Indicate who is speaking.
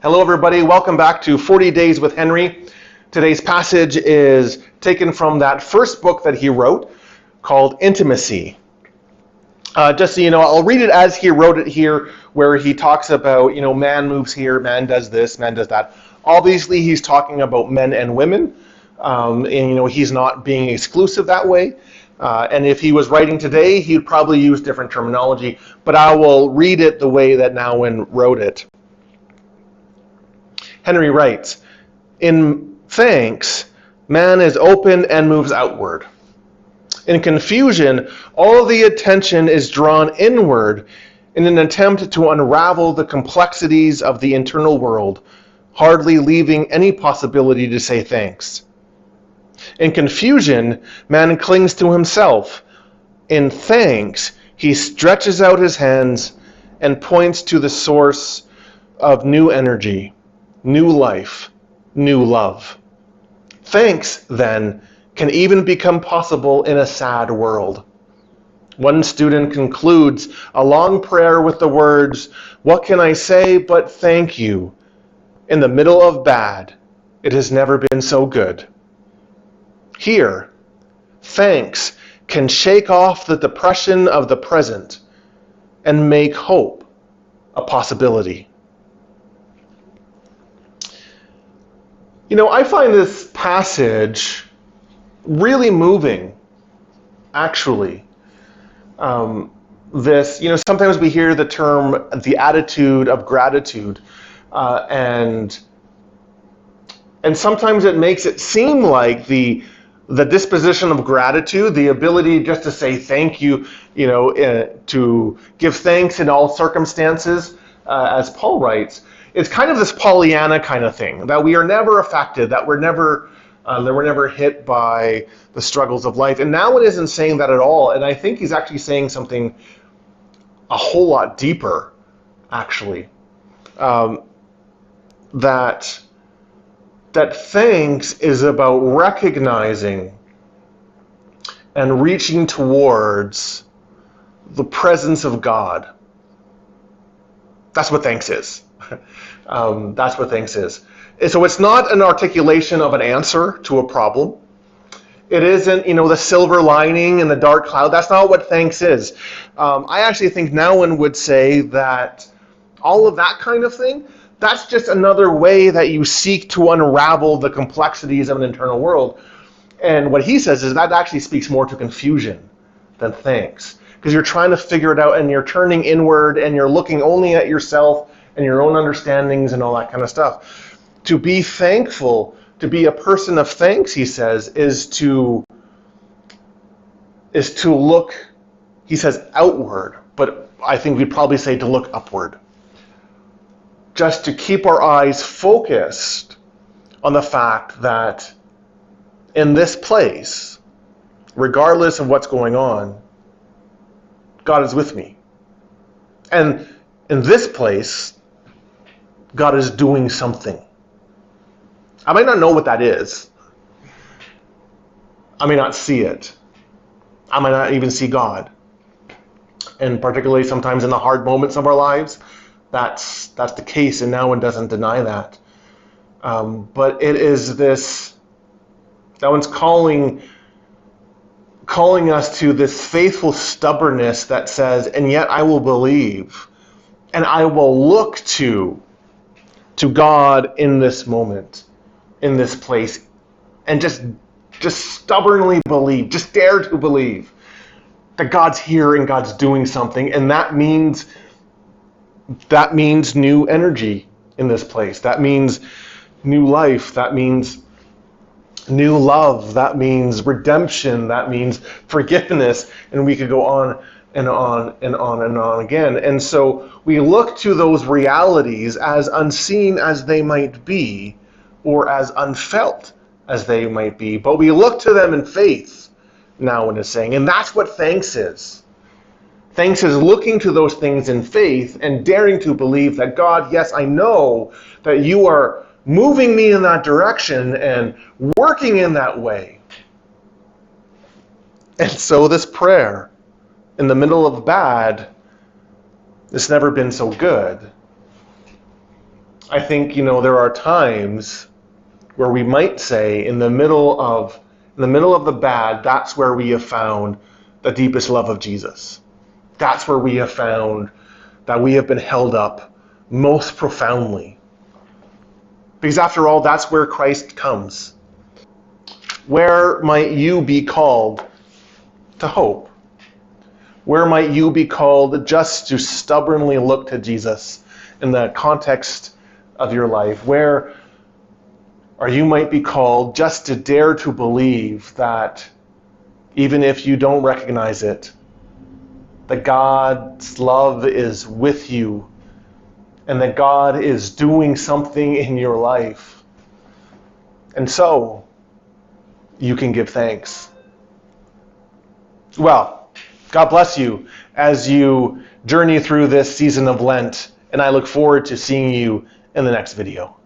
Speaker 1: Hello, everybody. Welcome back to 40 Days with Henry. Today's passage is taken from that first book that he wrote called Intimacy. Just so you know, I'll read it as he wrote it here, where he talks about, man moves here, man does this, man does that. Obviously, he's talking about men and women, and he's not being exclusive that way. And if he was writing today, he'd probably use different terminology, but I will read it the way that Nouwen wrote it. Henry writes, "In thanks, man is open and moves outward. In confusion, all the attention is drawn inward in an attempt to unravel the complexities of the internal world, hardly leaving any possibility to say thanks. In confusion, man clings to himself. In thanks, he stretches out his hands and points to the source of new energy, new life, new love. Thanks, then, can even become possible in a sad world." One student concludes a long prayer with the words, "What can I say but thank you? In the middle of bad, it has never been so good." Here, thanks can shake off the depression of the present and make hope a possibility. I find this passage really moving, actually. Sometimes we hear the term the attitude of gratitude, and sometimes it makes it seem like the disposition of gratitude, the ability just to say thank you, to give thanks in all circumstances, as Paul writes, it's kind of this Pollyanna kind of thing, that we are never affected, that we're never hit by the struggles of life. And Nouwen isn't saying that at all, and I think he's actually saying something a whole lot deeper, actually. That thanks is about recognizing and reaching towards the presence of God. That's what thanks is. That's what thanks is. So it's not an articulation of an answer to a problem. It isn't, the silver lining in the dark cloud. That's not what thanks is. I actually think Nouwen would say that all of that kind of thing, that's just another way that you seek to unravel the complexities of an internal world. And what he says is that actually speaks more to confusion than thanks. Because you're trying to figure it out and you're turning inward and you're looking only at yourself and your own understandings and all that kind of stuff. To be thankful, to be a person of thanks, he says, is to look, he says, outward, but I think we'd probably say to look upward. Just to keep our eyes focused on the fact that in this place, regardless of what's going on, God is with me. And in this place, God is doing something. I might not know what that is. I may not see it. I might not even see God. And particularly sometimes in the hard moments of our lives, that's the case, and Nouwen doesn't deny that. But it is this, Nouwen's calling us to this faithful stubbornness that says, and yet I will believe, and I will look to God in this moment, in this place, and just stubbornly believe, just dare to believe that God's here and God's doing something, and that means new energy in this place. That means new life. That means new love. That means redemption. That means forgiveness, and we could go on and on and on and on again. And so we look to those realities, as unseen as they might be, or as unfelt as they might be, but we look to them in faith, Nouwen is saying, and that's what thanks is. Thanks is looking to those things in faith and daring to believe that God, yes, I know that you are moving me in that direction and working in that way. And so this prayer, in the middle of bad, it's never been so good. I think, there are times where we might say in the middle of the bad, that's where we have found the deepest love of Jesus. That's where we have found that we have been held up most profoundly. Because after all, that's where Christ comes. Where might you be called to hope? Where might you be called just to stubbornly look to Jesus in the context of your life? Where or you might be called just to dare to believe that even if you don't recognize it, that God's love is with you and that God is doing something in your life. And so, you can give thanks. Well, God bless you as you journey through this season of Lent, and I look forward to seeing you in the next video.